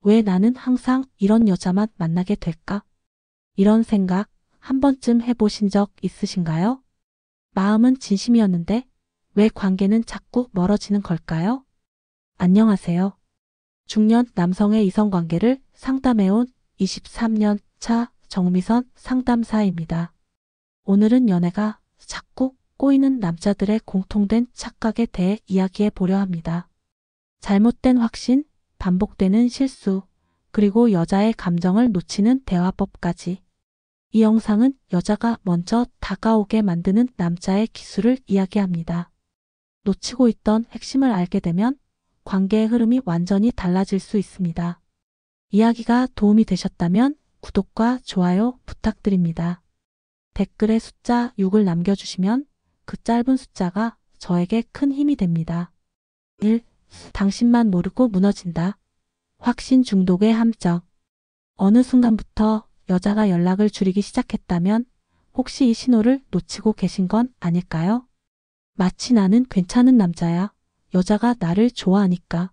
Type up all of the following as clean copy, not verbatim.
왜 나는 항상 이런 여자만 만나게 될까? 이런 생각 한 번쯤 해보신 적 있으신가요? 마음은 진심이었는데 왜 관계는 자꾸 멀어지는 걸까요? 안녕하세요. 중년 남성의 이성관계를 상담해온 23년 차 정미선 상담사입니다. 오늘은 연애가 자꾸 꼬이는 남자들의 공통된 착각에 대해 이야기해 보려 합니다. 잘못된 확신, 반복되는 실수, 그리고 여자의 감정을 놓치는 대화법까지. 이 영상은 여자가 먼저 다가오게 만드는 남자의 기술을 이야기합니다. 놓치고 있던 핵심을 알게 되면 관계의 흐름이 완전히 달라질 수 있습니다. 이야기가 도움이 되셨다면 구독과 좋아요 부탁드립니다. 댓글에 숫자 6을 남겨주시면 그 짧은 숫자가 저에게 큰 힘이 됩니다. 1. 당신만 모르고 무너진다. 확신 중독의 함정. 어느 순간부터 여자가 연락을 줄이기 시작했다면 혹시 이 신호를 놓치고 계신 건 아닐까요? 마치 나는 괜찮은 남자야. 여자가 나를 좋아하니까.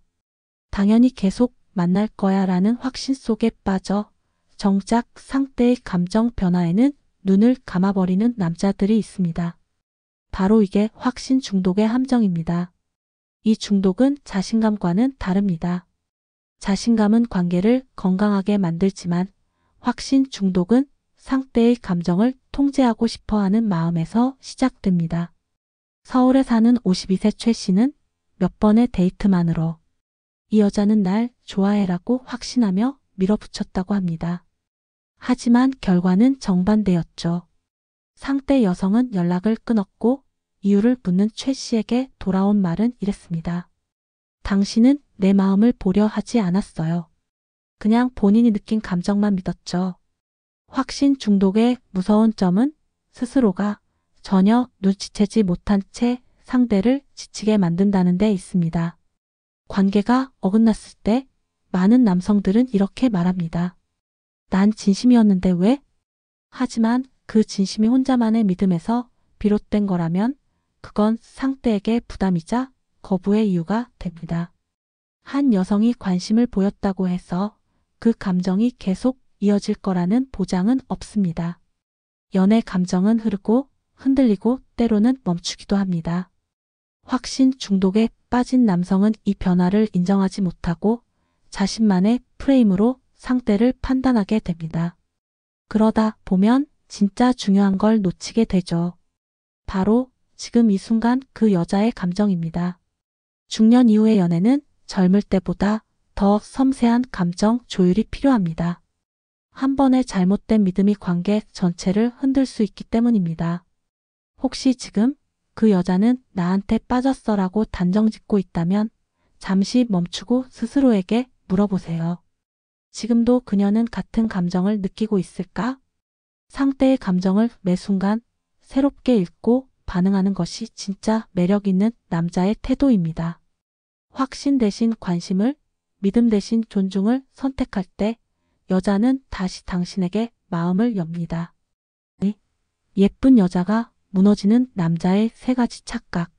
당연히 계속 만날 거야 라는 확신 속에 빠져 정작 상대의 감정 변화에는 눈을 감아버리는 남자들이 있습니다. 바로 이게 확신 중독의 함정입니다. 이 중독은 자신감과는 다릅니다. 자신감은 관계를 건강하게 만들지만 확신 중독은 상대의 감정을 통제하고 싶어하는 마음에서 시작됩니다. 서울에 사는 52세 최 씨는 몇 번의 데이트만으로 이 여자는 날 좋아해라고 확신하며 밀어붙였다고 합니다. 하지만 결과는 정반대였죠. 상대 여성은 연락을 끊었고 이유를 묻는 최 씨에게 돌아온 말은 이랬습니다. 당신은 내 마음을 보려 하지 않았어요. 그냥 본인이 느낀 감정만 믿었죠. 확신 중독의 무서운 점은 스스로가 전혀 눈치채지 못한 채 상대를 지치게 만든다는 데 있습니다. 관계가 어긋났을 때 많은 남성들은 이렇게 말합니다. 난 진심이었는데 왜? 하지만 그 진심이 혼자만의 믿음에서 비롯된 거라면 그건 상대에게 부담이자 거부의 이유가 됩니다. 한 여성이 관심을 보였다고 해서 그 감정이 계속 이어질 거라는 보장은 없습니다. 연애 감정은 흐르고 흔들리고 때로는 멈추기도 합니다. 확신 중독에 빠진 남성은 이 변화를 인정하지 못하고 자신만의 프레임으로 상대를 판단하게 됩니다. 그러다 보면 진짜 중요한 걸 놓치게 되죠. 바로 지금 이 순간 그 여자의 감정입니다. 중년 이후의 연애는 젊을 때보다 더 섬세한 감정 조율이 필요합니다. 한 번의 잘못된 믿음이 관계 전체를 흔들 수 있기 때문입니다. 혹시 지금 그 여자는 나한테 빠졌어라고 단정짓고 있다면 잠시 멈추고 스스로에게 물어보세요. 지금도 그녀는 같은 감정을 느끼고 있을까? 상대의 감정을 매 순간 새롭게 읽고 반응하는 것이 진짜 매력 있는 남자의 태도입니다. 확신 대신 관심을, 믿음 대신 존중을 선택할 때 여자는 다시 당신에게 마음을 엽니다. 예쁜 여자가 무너지는 남자의 3가지 착각.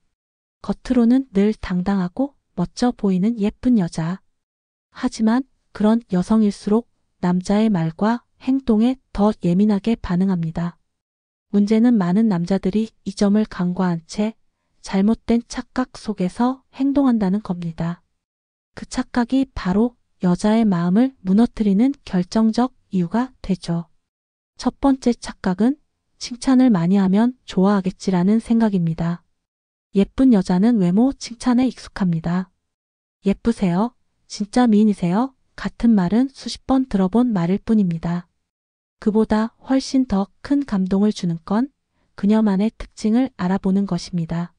겉으로는 늘 당당하고 멋져 보이는 예쁜 여자. 하지만 그런 여성일수록 남자의 말과 행동에 더 예민하게 반응합니다. 문제는 많은 남자들이 이 점을 간과한 채 잘못된 착각 속에서 행동한다는 겁니다. 그 착각이 바로 여자의 마음을 무너뜨리는 결정적 이유가 되죠. 첫 번째 착각은 칭찬을 많이 하면 좋아하겠지라는 생각입니다. 예쁜 여자는 외모 칭찬에 익숙합니다. 예쁘세요? 진짜 미인이세요? 같은 말은 수십 번 들어본 말일 뿐입니다. 그보다 훨씬 더 큰 감동을 주는 건 그녀만의 특징을 알아보는 것입니다.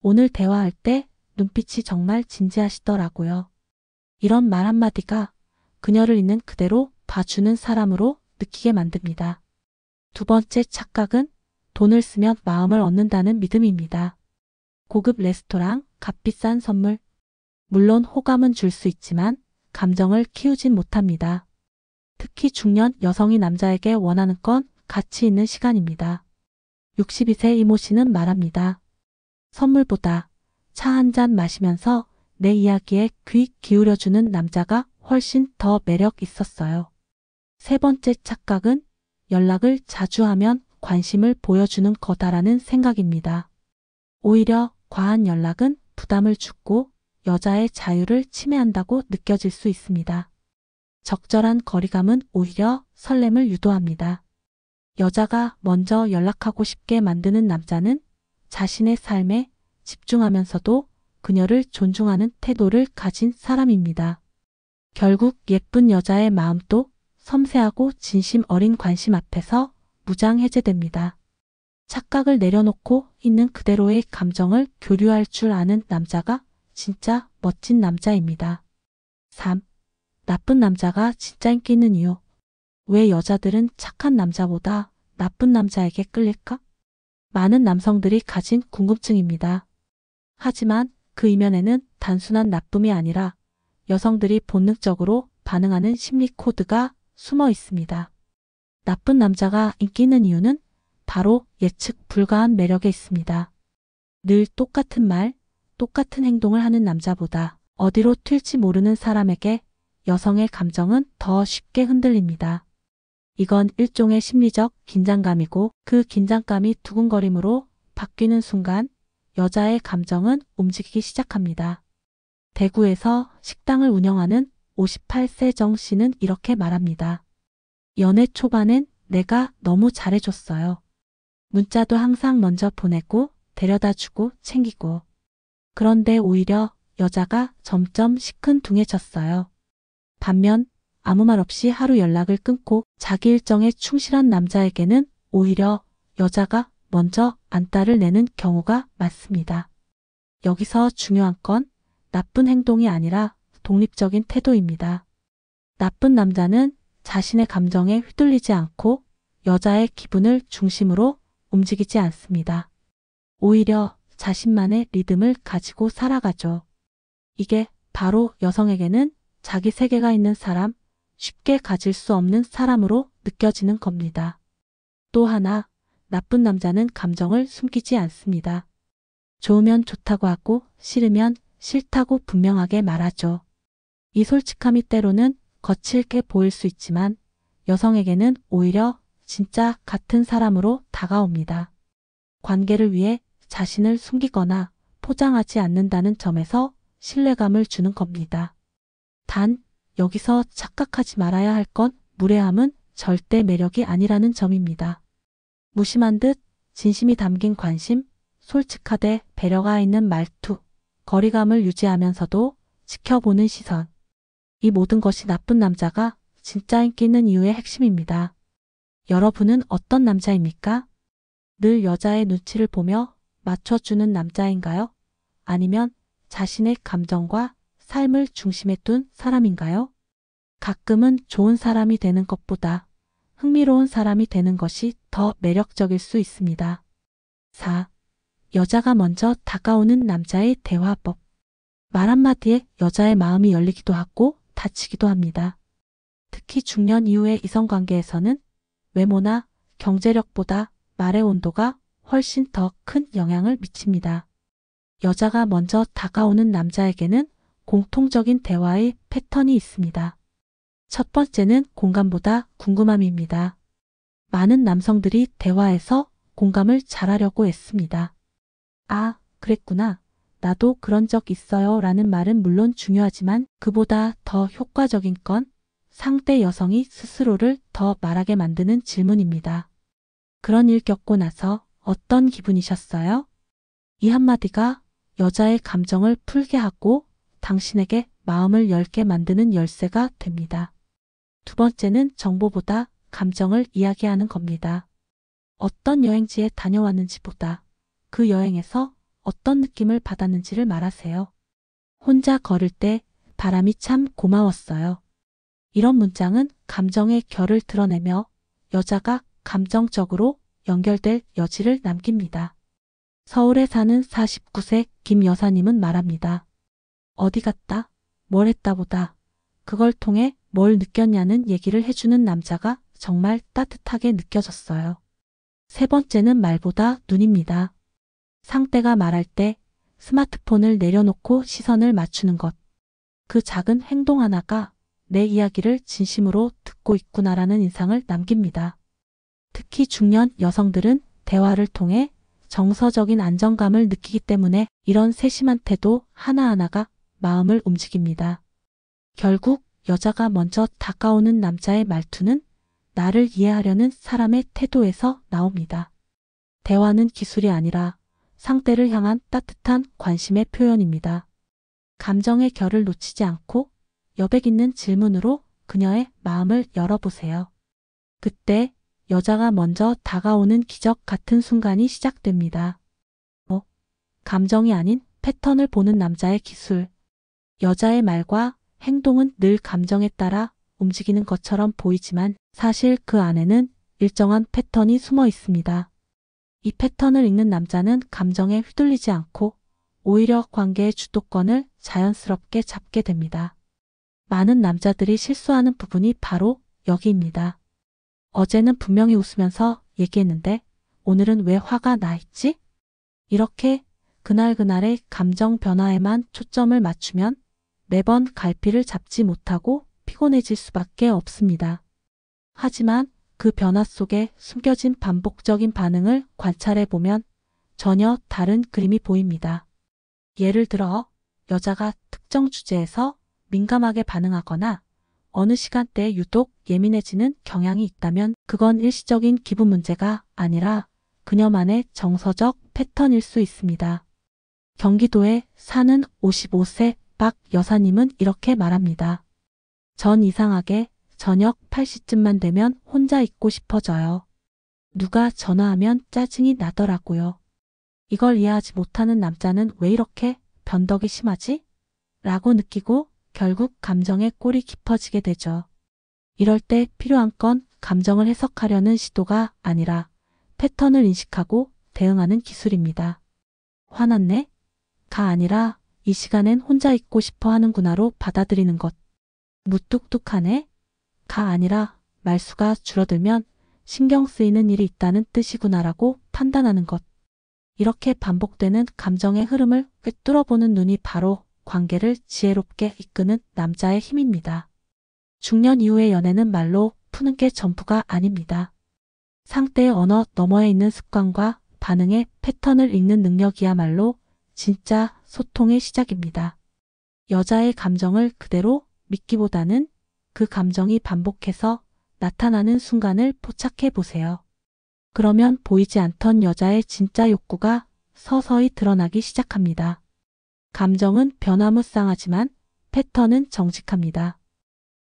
오늘 대화할 때 눈빛이 정말 진지하시더라고요. 이런 말 한마디가 그녀를 있는 그대로 봐주는 사람으로 느끼게 만듭니다. 두 번째 착각은 돈을 쓰면 마음을 얻는다는 믿음입니다. 고급 레스토랑, 값비싼 선물. 물론 호감은 줄 수 있지만 감정을 키우진 못합니다. 특히 중년 여성이 남자에게 원하는 건 가치 있는 시간입니다. 62세 이모 씨는 말합니다. 선물보다 차 한 잔 마시면서 내 이야기에 귀 기울여주는 남자가 훨씬 더 매력 있었어요. 세 번째 착각은 연락을 자주 하면 관심을 보여주는 거다라는 생각입니다. 오히려 과한 연락은 부담을 주고 여자의 자유를 침해한다고 느껴질 수 있습니다. 적절한 거리감은 오히려 설렘을 유도합니다. 여자가 먼저 연락하고 싶게 만드는 남자는 자신의 삶에 집중하면서도 그녀를 존중하는 태도를 가진 사람입니다. 결국 예쁜 여자의 마음도 섬세하고 진심 어린 관심 앞에서 무장해제됩니다. 착각을 내려놓고 있는 그대로의 감정을 교류할 줄 아는 남자가 진짜 멋진 남자입니다. 3. 나쁜 남자가 진짜 인기 있는 이유. 왜 여자들은 착한 남자보다 나쁜 남자에게 끌릴까? 많은 남성들이 가진 궁금증입니다. 하지만 그 이면에는 단순한 나쁨이 아니라 여성들이 본능적으로 반응하는 심리 코드가 숨어 있습니다. 나쁜 남자가 인기 있는 이유는 바로 예측 불가한 매력에 있습니다. 늘 똑같은 말, 똑같은 행동을 하는 남자보다 어디로 튈지 모르는 사람에게 여성의 감정은 더 쉽게 흔들립니다. 이건 일종의 심리적 긴장감이고 그 긴장감이 두근거림으로 바뀌는 순간 여자의 감정은 움직이기 시작합니다. 대구에서 식당을 운영하는 58세 정 씨는 이렇게 말합니다. 연애 초반엔 내가 너무 잘해줬어요. 문자도 항상 먼저 보내고 데려다주고 챙기고. 그런데 오히려 여자가 점점 시큰둥해졌어요. 반면 아무 말 없이 하루 연락을 끊고 자기 일정에 충실한 남자에게는 오히려 여자가 먼저 안달을 내는 경우가 많습니다. 여기서 중요한 건 나쁜 행동이 아니라 독립적인 태도입니다. 나쁜 남자는 자신의 감정에 휘둘리지 않고 여자의 기분을 중심으로 움직이지 않습니다. 오히려 자신만의 리듬을 가지고 살아가죠. 이게 바로 여성에게는 자기 세계가 있는 사람, 쉽게 가질 수 없는 사람으로 느껴지는 겁니다. 또 하나, 나쁜 남자는 감정을 숨기지 않습니다. 좋으면 좋다고 하고 싫으면 싫다고 분명하게 말하죠. 이 솔직함이 때로는 거칠게 보일 수 있지만 여성에게는 오히려 진짜 같은 사람으로 다가옵니다. 관계를 위해 자신을 숨기거나 포장하지 않는다는 점에서 신뢰감을 주는 겁니다. 단, 여기서 착각하지 말아야 할 건 무례함은 절대 매력이 아니라는 점입니다. 무심한 듯 진심이 담긴 관심, 솔직하되 배려가 있는 말투, 거리감을 유지하면서도 지켜보는 시선. 이 모든 것이 나쁜 남자가 진짜 인기 있는 이유의 핵심입니다. 여러분은 어떤 남자입니까? 늘 여자의 눈치를 보며 맞춰주는 남자인가요? 아니면 자신의 감정과 삶을 중심에 둔 사람인가요? 가끔은 좋은 사람이 되는 것보다 흥미로운 사람이 되는 것이 더 매력적일 수 있습니다. 4. 여자가 먼저 다가오는 남자의 대화법. 말 한마디에 여자의 마음이 열리기도 하고 닫히기도 합니다. 특히 중년 이후의 이성관계에서는 외모나 경제력보다 말의 온도가 훨씬 더 큰 영향을 미칩니다. 여자가 먼저 다가오는 남자에게는 공통적인 대화의 패턴이 있습니다. 첫 번째는 공감보다 궁금함입니다. 많은 남성들이 대화에서 공감을 잘하려고 애씁니다. 아, 그랬구나. 나도 그런 적 있어요 라는 말은 물론 중요하지만 그보다 더 효과적인 건 상대 여성이 스스로를 더 말하게 만드는 질문입니다. 그런 일 겪고 나서 어떤 기분이셨어요? 이 한마디가 여자의 감정을 풀게 하고 당신에게 마음을 열게 만드는 열쇠가 됩니다. 두 번째는 정보보다 감정을 이야기하는 겁니다. 어떤 여행지에 다녀왔는지보다 그 여행에서 어떤 느낌을 받았는지를 말하세요. 혼자 걸을 때 바람이 참 고마웠어요. 이런 문장은 감정의 결을 드러내며 여자가 감정적으로 연결될 여지를 남깁니다. 서울에 사는 49세 김 여사님은 말합니다. 어디 갔다, 뭘 했다 보다 그걸 통해 뭘 느꼈냐는 얘기를 해주는 남자가 정말 따뜻하게 느껴졌어요. 세 번째는 말보다 눈입니다. 상대가 말할 때 스마트폰을 내려놓고 시선을 맞추는 것. 그 작은 행동 하나가 내 이야기를 진심으로 듣고 있구나라는 인상을 남깁니다. 특히 중년 여성들은 대화를 통해 정서적인 안정감을 느끼기 때문에 이런 세심한 태도 하나하나가 마음을 움직입니다. 결국 여자가 먼저 다가오는 남자의 말투는 나를 이해하려는 사람의 태도에서 나옵니다. 대화는 기술이 아니라 상대를 향한 따뜻한 관심의 표현입니다. 감정의 결을 놓치지 않고 여백 있는 질문으로 그녀의 마음을 열어보세요. 그때 여자가 먼저 다가오는 기적 같은 순간이 시작됩니다. 감정이 아닌 패턴을 보는 남자의 기술. 여자의 말과 행동은 늘 감정에 따라 움직이는 것처럼 보이지만 사실 그 안에는 일정한 패턴이 숨어 있습니다. 이 패턴을 읽는 남자는 감정에 휘둘리지 않고 오히려 관계의 주도권을 자연스럽게 잡게 됩니다. 많은 남자들이 실수하는 부분이 바로 여기입니다. 어제는 분명히 웃으면서 얘기했는데 오늘은 왜 화가 나 있지? 이렇게 그날그날의 감정 변화에만 초점을 맞추면 매번 갈피를 잡지 못하고 피곤해질 수밖에 없습니다. 하지만 그 변화 속에 숨겨진 반복적인 반응을 관찰해 보면 전혀 다른 그림이 보입니다. 예를 들어 여자가 특정 주제에서 민감하게 반응하거나 어느 시간대에 유독 예민해지는 경향이 있다면 그건 일시적인 기분 문제가 아니라 그녀만의 정서적 패턴일 수 있습니다. 경기도에 사는 55세 박 여사님은 이렇게 말합니다. 전 이상하게 저녁 8시쯤만 되면 혼자 있고 싶어져요. 누가 전화하면 짜증이 나더라고요. 이걸 이해하지 못하는 남자는 왜 이렇게 변덕이 심하지? 라고 느끼고 결국 감정의 꼴이 깊어지게 되죠. 이럴 때 필요한 건 감정을 해석하려는 시도가 아니라 패턴을 인식하고 대응하는 기술입니다. 화났네? 가 아니라 이 시간엔 혼자 있고 싶어 하는구나로 받아들이는 것. 무뚝뚝하네? 가 아니라 말수가 줄어들면 신경 쓰이는 일이 있다는 뜻이구나라고 판단하는 것. 이렇게 반복되는 감정의 흐름을 꿰뚫어보는 눈이 바로 관계를 지혜롭게 이끄는 남자의 힘입니다. 중년 이후의 연애는 말로 푸는 게 전부가 아닙니다. 상대의 언어 너머에 있는 습관과 반응의 패턴을 읽는 능력이야말로 진짜 소통의 시작입니다. 여자의 감정을 그대로 믿기보다는 그 감정이 반복해서 나타나는 순간을 포착해 보세요. 그러면 보이지 않던 여자의 진짜 욕구가 서서히 드러나기 시작합니다. 감정은 변화무쌍하지만 패턴은 정직합니다.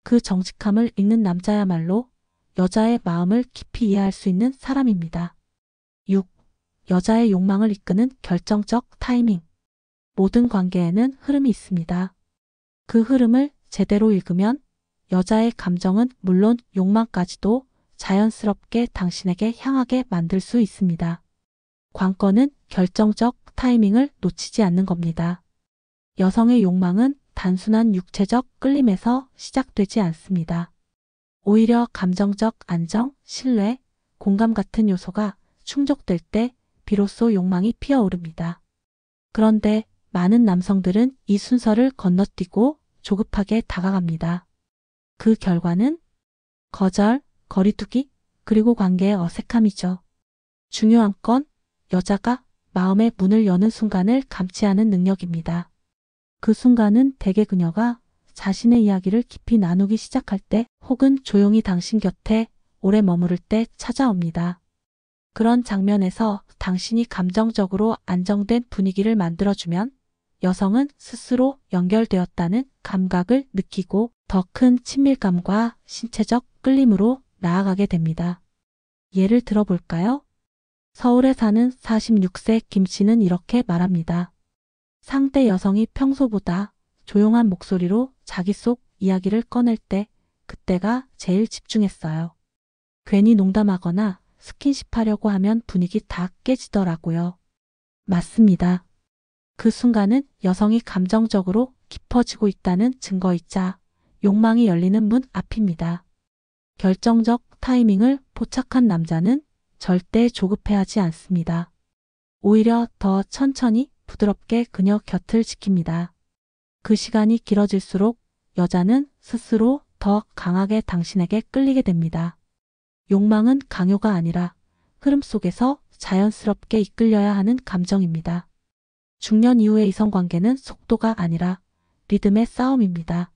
그 정직함을 읽는 남자야말로 여자의 마음을 깊이 이해할 수 있는 사람입니다. 6. 여자의 욕망을 이끄는 결정적 타이밍. 모든 관계에는 흐름이 있습니다. 그 흐름을 제대로 읽으면 여자의 감정은 물론 욕망까지도 자연스럽게 당신에게 향하게 만들 수 있습니다. 관건은 결정적 타이밍을 놓치지 않는 겁니다. 여성의 욕망은 단순한 육체적 끌림에서 시작되지 않습니다. 오히려 감정적 안정, 신뢰, 공감 같은 요소가 충족될 때 비로소 욕망이 피어오릅니다. 그런데 많은 남성들은 이 순서를 건너뛰고 조급하게 다가갑니다. 그 결과는 거절, 거리두기, 그리고 관계의 어색함이죠. 중요한 건 여자가 마음의 문을 여는 순간을 감지 하는 능력입니다. 그 순간은 대개 그녀가 자신의 이야기를 깊이 나누기 시작할 때 혹은 조용히 당신 곁에 오래 머무를 때 찾아옵니다. 그런 장면에서 당신이 감정적으로 안정된 분위기를 만들어주면 여성은 스스로 연결되었다는 감각을 느끼고 더 큰 친밀감과 신체적 끌림으로 나아가게 됩니다. 예를 들어볼까요? 서울에 사는 46세 김 씨는 이렇게 말합니다. 상대 여성이 평소보다 조용한 목소리로 자기 속 이야기를 꺼낼 때 그때가 제일 집중했어요. 괜히 농담하거나 스킨십하려고 하면 분위기 다 깨지더라고요. 맞습니다. 그 순간은 여성이 감정적으로 깊어지고 있다는 증거이자 욕망이 열리는 문 앞입니다. 결정적 타이밍을 포착한 남자는 절대 조급해하지 않습니다. 오히려 더 천천히 부드럽게 그녀 곁을 지킵니다. 그 시간이 길어질수록 여자는 스스로 더 강하게 당신에게 끌리게 됩니다. 욕망은 강요가 아니라 흐름 속에서 자연스럽게 이끌려야 하는 감정입니다. 중년 이후의 이성관계는 속도가 아니라 리듬의 싸움입니다.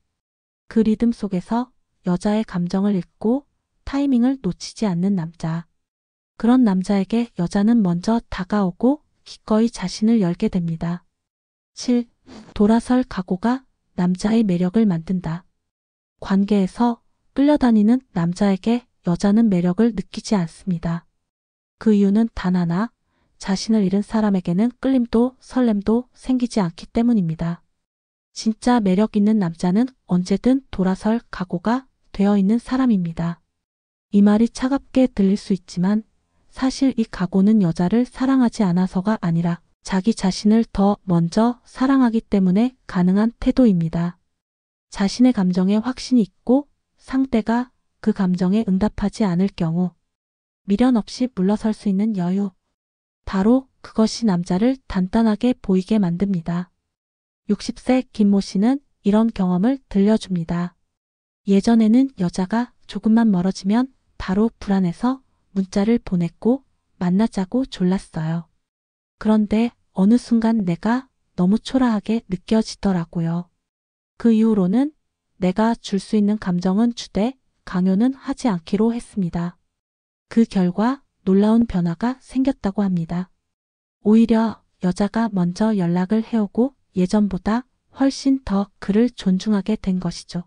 그 리듬 속에서 여자의 감정을 읽고 타이밍을 놓치지 않는 남자. 그런 남자에게 여자는 먼저 다가오고 기꺼이 자신을 열게 됩니다. 7. 돌아설 각오가 남자의 매력을 만든다. 관계에서 끌려다니는 남자에게 여자는 매력을 느끼지 않습니다. 그 이유는 단 하나, 자신을 잃은 사람에게는 끌림도 설렘도 생기지 않기 때문입니다. 진짜 매력 있는 남자는 언제든 돌아설 각오가 되어 있는 사람입니다. 이 말이 차갑게 들릴 수 있지만 사실 이 각오는 여자를 사랑하지 않아서가 아니라 자기 자신을 더 먼저 사랑하기 때문에 가능한 태도입니다. 자신의 감정에 확신이 있고 상대가 그 감정에 응답하지 않을 경우 미련 없이 물러설 수 있는 여유. 바로 그것이 남자를 단단하게 보이게 만듭니다. 60세 김모 씨는 이런 경험을 들려줍니다. 예전에는 여자가 조금만 멀어지면 바로 불안해서 문자를 보냈고 만나자고 졸랐어요. 그런데 어느 순간 내가 너무 초라하게 느껴지더라고요. 그 이후로는 내가 줄 수 있는 감정은 주되 강요는 하지 않기로 했습니다. 그 결과 놀라운 변화가 생겼다고 합니다. 오히려 여자가 먼저 연락을 해오고 예전보다 훨씬 더 그를 존중하게 된 것이죠.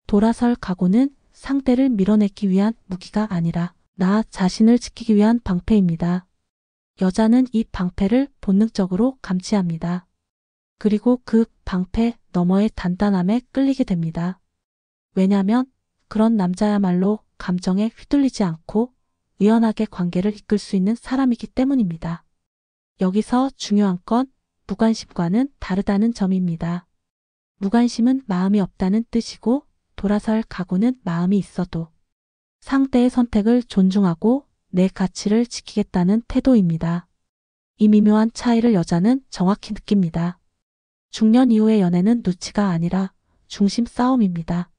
돌아설 각오는 상대를 밀어내기 위한 무기가 아니라 나 자신을 지키기 위한 방패입니다. 여자는 이 방패를 본능적으로 감지합니다. 그리고 그 방패 너머의 단단함에 끌리게 됩니다. 왜냐하면 그런 남자야말로 감정에 휘둘리지 않고 의연하게 관계를 이끌 수 있는 사람이기 때문입니다. 여기서 중요한 건 무관심과는 다르다는 점입니다. 무관심은 마음이 없다는 뜻이고 돌아설 각오는 마음이 있어도 상대의 선택을 존중하고 내 가치를 지키겠다는 태도입니다. 이 미묘한 차이를 여자는 정확히 느낍니다. 중년 이후의 연애는 누치가 아니라 중심 싸움입니다.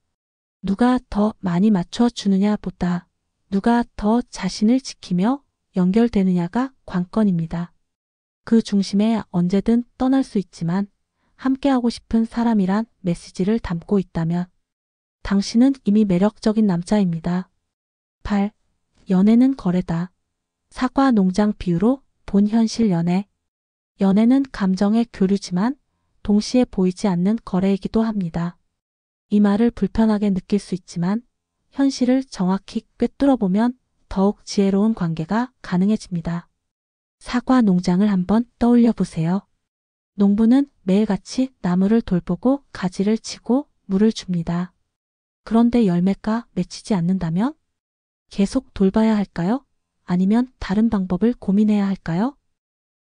누가 더 많이 맞춰주느냐 보다 누가 더 자신을 지키며 연결되느냐가 관건입니다. 그 중심에 언제든 떠날 수 있지만 함께하고 싶은 사람이란 메시지를 담고 있다면 당신은 이미 매력적인 남자입니다. 8. 연애는 거래다. 사과 농장 비유로 본 현실 연애. 연애는 감정의 교류지만 동시에 보이지 않는 거래이기도 합니다. 이 말을 불편하게 느낄 수 있지만 현실을 정확히 꿰뚫어보면 더욱 지혜로운 관계가 가능해집니다. 사과 농장을 한번 떠올려 보세요. 농부는 매일같이 나무를 돌보고 가지를 치고 물을 줍니다. 그런데 열매가 맺히지 않는다면? 계속 돌봐야 할까요? 아니면 다른 방법을 고민해야 할까요?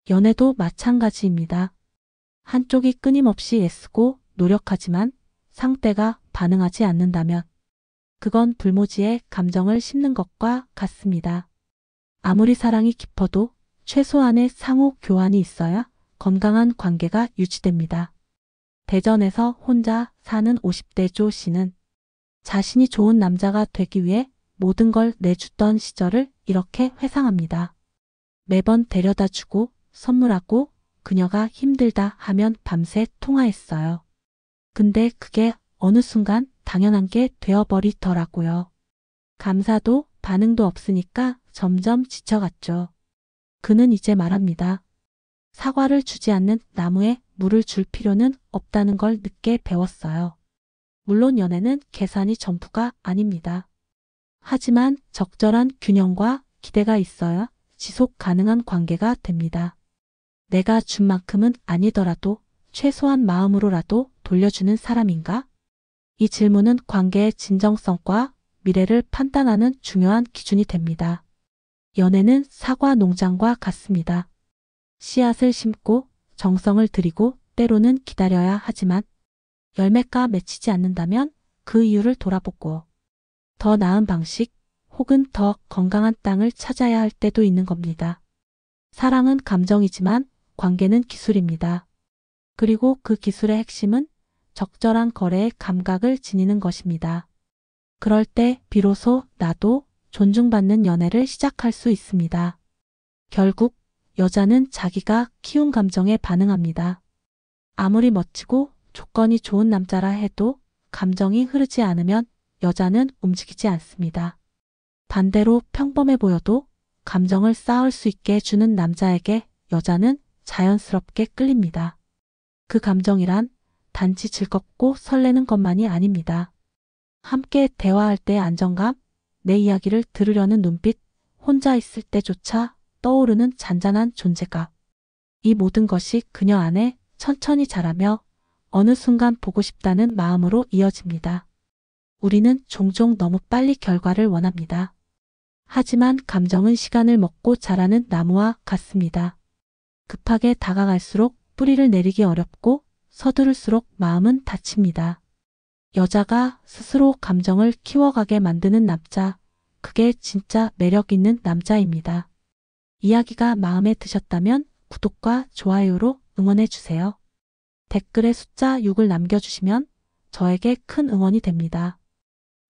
연애도 마찬가지입니다. 한쪽이 끊임없이 애쓰고 노력하지만 상대가 반응하지 않는다면 그건 불모지에 감정을 심는 것과 같습니다. 아무리 사랑이 깊어도 최소한의 상호 교환이 있어야 건강한 관계가 유지됩니다. 대전에서 혼자 사는 50대 조 씨는 자신이 좋은 남자가 되기 위해 모든 걸 내주던 시절을 이렇게 회상합니다. 매번 데려다주고 선물하고 그녀가 힘들다 하면 밤새 통화했어요. 근데 그게 어느 순간 당연한 게 되어버리더라고요. 감사도 반응도 없으니까 점점 지쳐갔죠. 그는 이제 말합니다. 사과를 주지 않는 나무에 물을 줄 필요는 없다는 걸 늦게 배웠어요. 물론 연애는 계산이 전부가 아닙니다. 하지만 적절한 균형과 기대가 있어야 지속 가능한 관계가 됩니다. 내가 준 만큼은 아니더라도 최소한 마음으로라도 돌려주는 사람인가? 이 질문은 관계의 진정성과 미래를 판단하는 중요한 기준이 됩니다. 연애는 사과 농장과 같습니다. 씨앗을 심고 정성을 들이고 때로는 기다려야 하지만 열매가 맺히지 않는다면 그 이유를 돌아보고 더 나은 방식 혹은 더 건강한 땅을 찾아야 할 때도 있는 겁니다. 사랑은 감정이지만 관계는 기술입니다. 그리고 그 기술의 핵심은 적절한 거래의 감각을 지니는 것입니다. 그럴 때 비로소 나도 존중받는 연애를 시작할 수 있습니다. 결국 여자는 자기가 키운 감정에 반응합니다. 아무리 멋지고 조건이 좋은 남자라 해도 감정이 흐르지 않으면 여자는 움직이지 않습니다. 반대로 평범해 보여도 감정을 쌓을 수 있게 해주는 남자에게 여자는 자연스럽게 끌립니다. 그 감정이란 단지 즐겁고 설레는 것만이 아닙니다. 함께 대화할 때의 안정감, 내 이야기를 들으려는 눈빛, 혼자 있을 때조차 떠오르는 잔잔한 존재감. 이 모든 것이 그녀 안에 천천히 자라며 어느 순간 보고 싶다는 마음으로 이어집니다. 우리는 종종 너무 빨리 결과를 원합니다. 하지만 감정은 시간을 먹고 자라는 나무와 같습니다. 급하게 다가갈수록 뿌리를 내리기 어렵고 서두를수록 마음은 다칩니다. 여자가 스스로 감정을 키워가게 만드는 남자, 그게 진짜 매력 있는 남자입니다. 이야기가 마음에 드셨다면 구독과 좋아요로 응원해주세요. 댓글에 숫자 6을 남겨주시면 저에게 큰 응원이 됩니다.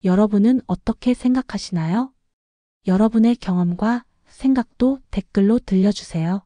여러분은 어떻게 생각하시나요? 여러분의 경험과 생각도 댓글로 들려주세요.